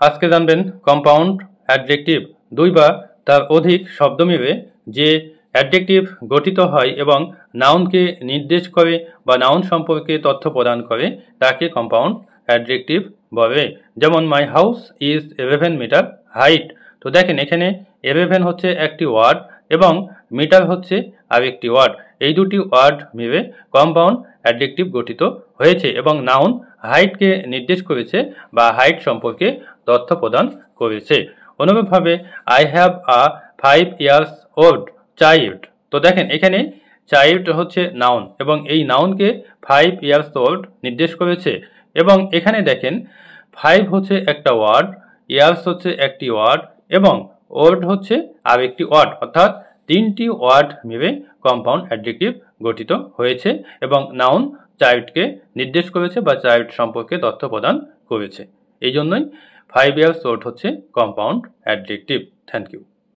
আজকে জানবেন compound adjective দুই বা তার অধিক শব্দ মিলে যে অ্যাডজেক্টিভ গঠিত হয় এবং নাউনকে নির্দেশ করে বা নাউন সম্পর্কে তথ্য প্রদান করে তাকে কম্পাউন্ড অ্যাডজেক্টিভ বলে। যেমন my house is 11 metre height. তো দেখেন এখানে 11 হচ্ছে একটি ওয়ার্ড এবং মিটার হচ্ছে আরেকটি ওয়ার্ড। এই দুটি ওয়ার্ড মিলে কম্পাউন্ড অ্যাডজেক্টিভ গঠিত হয়েছে এবং নাউন হাইটকে নির্দেশ করেছে বা হাইট সম্পর্কে তথ্য প্রদান করেছে। অনুরূপভাবে I have a 5 years old child. তো দেখেন এখানে চাইল্ড হচ্ছে নাউন এবং এই নাউনকে 5 ইয়ার্স ওল্ড নির্দেশ করেছে এবং এখানে দেখেন 5 হচ্ছে একটা ওয়ার্ড, ইয়ার্স হচ্ছে একটি ওয়ার্ড এবং ওল্ড হচ্ছে আরেকটি ওয়ার্ড, অর্থাৎ তিনটি ওয়ার্ড মিলে কম্পাউন্ড অ্যাডজেক্টিভ গঠিত হয়েছে এবং নাউন চাইল্ডকে নির্দেশ করেছে বা চাইল্ড সম্পর্কে তথ্য প্রদান করেছে। এই জন্যই 5 ইয়ার্স ওল্ড হচ্ছে কম্পাউন্ড অ্যাডজেক্টিভ। Thank you.